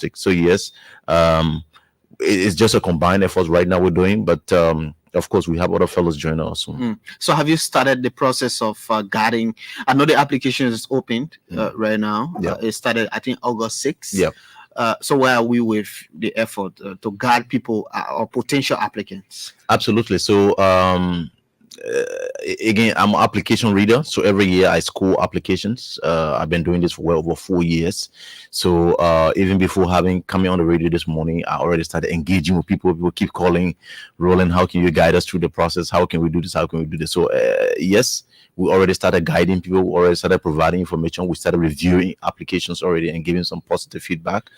fantastic. So yes, it's just a combined effort right now we're doing, but of course we have other fellows join us soon. So have you started the process of guarding? I know the application is opened right now. It started, I think, August 6th. Yeah. So where are we with the effort to guard people or potential applicants? Absolutely. So again, I'm an application reader, so every year I score applications. I've been doing this for well over 4 years. So even before coming on the radio this morning, I already started engaging with people. People keep calling, Roland, how can you guide us through the process? How can we do this? How can we do this? So yes, we already started guiding people. We already started providing information. We started reviewing applications already and giving some positive feedback.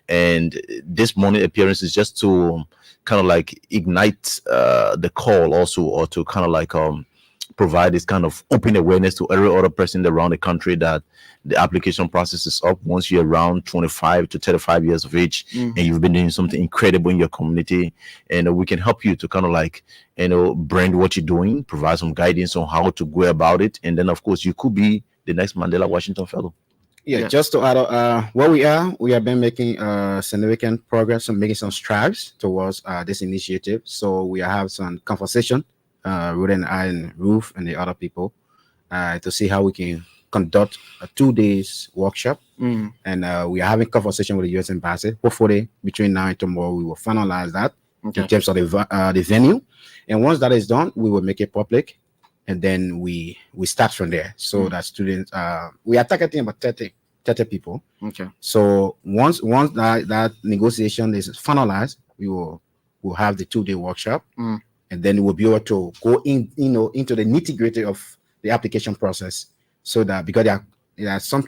And this morning appearance is just to kind of like ignite the call also, or to kind of like provide this kind of open awareness to every other person around the country that the application process is up once you're around 25 to 35 years of age and you've been doing something incredible in your community, and we can help you to kind of like, brand what you're doing, provide some guidance on how to go about it, and then of course you could be the next Mandela Washington Fellow. Yeah, just to add where we have been making significant progress and making some strides towards this initiative. So we have some conversation, Ruth and I and Ruth and the other people, to see how we can conduct a 2 days workshop. And we are having conversation with the U.S. Embassy. Hopefully between now and tomorrow we will finalize that in terms of the venue. And once that is done, we will make it public. And then we start from there. So that students, we are targeting about 30 people. Okay. So once that negotiation is finalized, we'll have the 2 day workshop, and then we'll be able to go in, into the nitty gritty of the application process. So that because there are some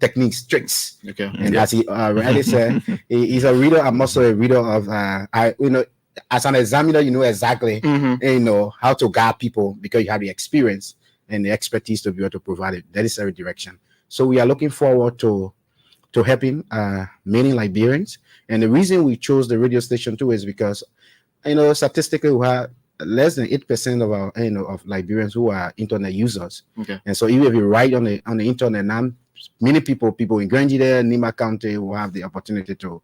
techniques, tricks. Okay. And as he already said, he's a reader. I'm also a reader of as an examiner, you know exactly how to guide people because you have the experience and the expertise to be able to provide it. That is every direction. So we are looking forward to helping many Liberians. And the reason we chose the radio station too is because statistically we have less than 8% of our of Liberians who are internet users. Okay. And so even if you write on the internet now, many people in Grangida, Nima County will have the opportunity to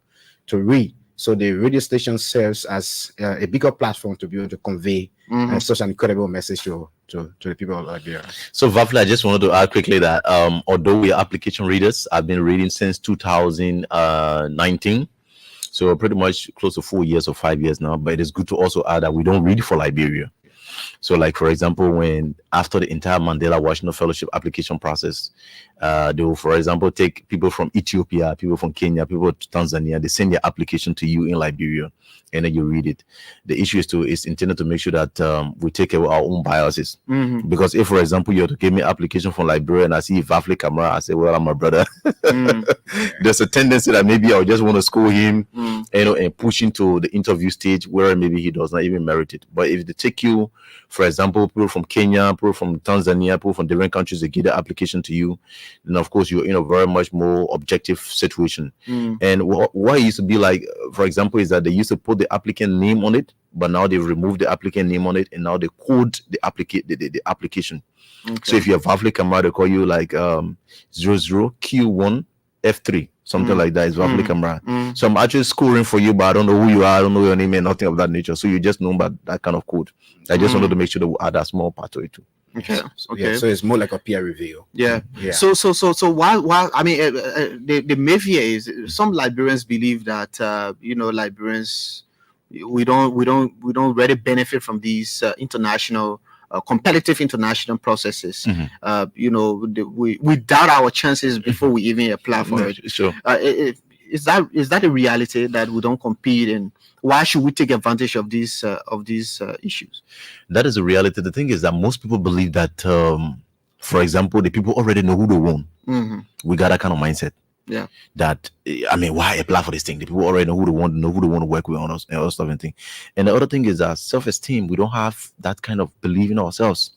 read. So the radio station serves as a bigger platform to be able to convey such an incredible message to the people of Liberia. So Vafla, I just wanted to add quickly that although we are application readers, I've been reading since 2019. So pretty much close to 4 years or 5 years now. But it is good to also add that we don't read for Liberia. So like, for example, when after the entire Mandela Washington Fellowship application process, they will, for example, take people from Ethiopia, people from Kenya, people from Tanzania, they send their application to you in Liberia, and then you read it. The issue is intended to make sure that we take care of our own biases. Because if, for example, you have to give me an application from Liberia and I see Vafle Kamara, I say, well, I'm my brother. There's a tendency that maybe I'll just want to score him, and push into the interview stage where maybe he does not even merit it. But if they take you, for example, people from Kenya, people from Tanzania, people from different countries, they give the application to you, then of course you're in a very much more objective situation. And what it used to be like, for example, is that they used to put the applicant name on it, but now they've removed the applicant name on it, and now they code the application. So if you have Vafle Kamara, they call you like 00Q1F3. Something like that is Vafle Kamara. So I'm actually scoring for you, but I don't know who you are, I don't know your name and nothing of that nature. So you just know about that kind of code. I just wanted to make sure that we add a small part to it too. Okay. Yeah, so it's more like a peer review. Yeah. So while I mean the myth here is some Liberians believe that Liberians we don't really benefit from these international competitive international processes. We doubt our chances before we even apply for it. Sure. Is that a reality that we don't compete, and why should we take advantage of these issues? That is a reality. The thing is that most people believe that, for example, the people already know who they won. We got that kind of mindset. Yeah. That why apply for this thing? The people already know who they want to work with on us and all stuff and thing. And the other thing is that self-esteem. We don't have that kind of belief in ourselves.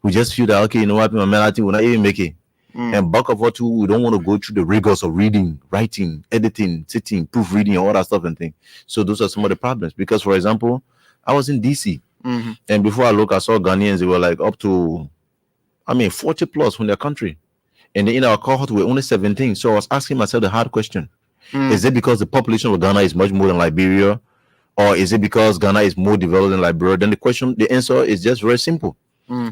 We just feel that okay, you know what, my man, I think we'll not even make it. And back of what too, we don't want to go through the rigors of reading, writing, editing, sitting, proofreading, all that stuff and thing. So those are some of the problems. Because for example, I was in DC, and before I saw Ghanaians, they were like up to 40 plus from their country. And in our cohort, we're only 17. So I was asking myself the hard question. Is it because the population of Ghana is much more than Liberia, or is it because Ghana is more developed than Liberia? Then the answer is just very simple.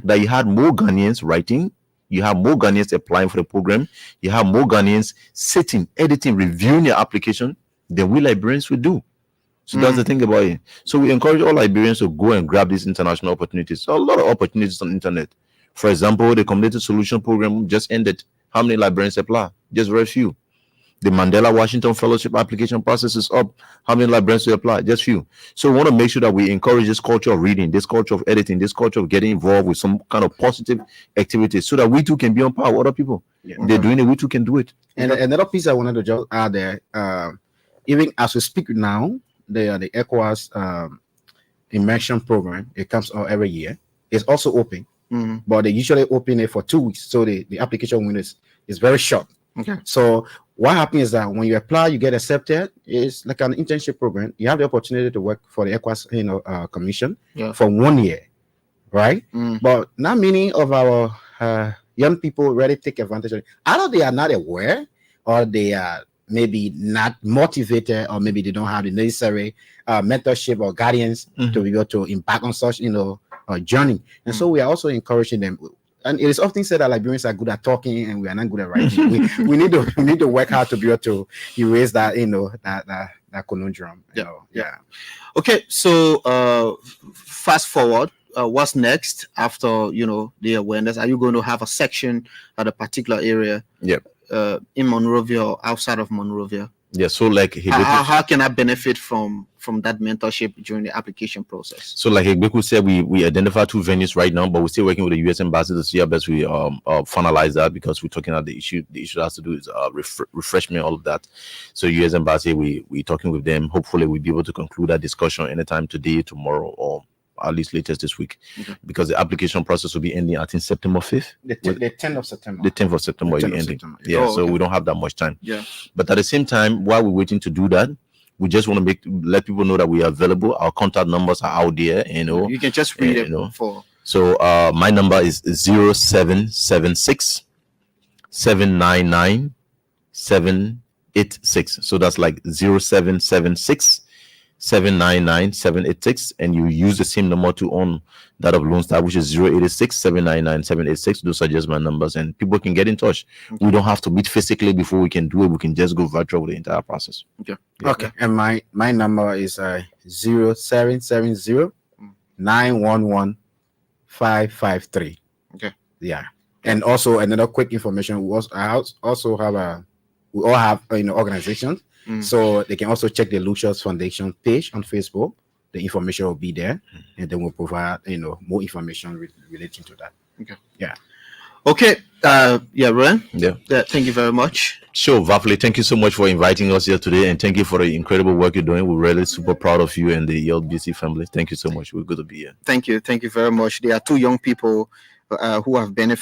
That you had more Ghanaians writing, you have more Ghanaians applying for the program, you have more Ghanaians sitting, editing, reviewing your application than we Liberians would do. So that's the thing about it. So we encourage all Liberians to go and grab these international opportunities. So a lot of opportunities on the internet. For example, the Community Solution Program just ended. How many Liberians apply? Just very few. The Mandela Washington Fellowship application process is up. How many Liberians will apply? Just few. So we want to make sure that we encourage this culture of reading, this culture of editing, this culture of getting involved with some kind of positive activities, so that we too can be on par with other people. They're doing it, we too can do it. And another piece I wanted to just add there, even as we speak now, the ECOWAS immersion program, it comes out every year. It's also open, but they usually open it for 2 weeks. So the application window is very short. Okay. So what happens is that when you apply, you get accepted. It's like an internship program. You have the opportunity to work for the ECOWAS, commission for 1 year, right? But not many of our young people really take advantage of it. Either they are not aware, or they are maybe not motivated, or maybe they don't have the necessary mentorship or guardians to be able to embark on such journey. And so we are also encouraging them. And it is often said that Liberians are good at talking and we are not good at writing. we need to work hard to be able to erase that that conundrum. Yeah. Okay, so fast forward. What's next after the awareness? Are you going to have a section at a particular area? Yep. In Monrovia or outside of Monrovia? Yeah. So like how can I benefit from that mentorship during the application process? So like Egbeku said, we identify 2 venues right now, but we're still working with the U.S. Embassy to see how best we finalize that, because we're talking about the issue. The issue has to do is refreshment, all of that. So U.S. Embassy, we're talking with them. Hopefully we'll be able to conclude that discussion anytime today, tomorrow, or at least latest this week, because the application process will be ending, I think, September 5th. The 10th of September. The 10th of September will be ending. So we don't have that much time. Yeah. But at the same time, while we're waiting to do that, we just want to let people know that we are available. Our contact numbers are out there. You can just read it for. So my number is 0776 799 786. So that's like 0776 799 786, and you use the same number to own that of Lone Star, which is 086 799 786. Those are just my numbers, and people can get in touch. We don't have to meet physically before we can do it. We can just go virtual with the entire process. Okay. And my number is 0770 911 553. Okay. Yeah. And also another quick information. We also have we all have organizations. So they can also check the Lucius Foundation page on Facebook. The information will be there, and then we'll provide more information relating to that. Okay. Yeah. Okay. Roland. Yeah. Thank you very much. Sure, Vafli. Thank you so much for inviting us here today, and thank you for the incredible work you're doing. We're really super proud of you and the Elbc family. Thank you so much. We're good to be here. Thank you. Thank you very much. There are 2 young people who have benefited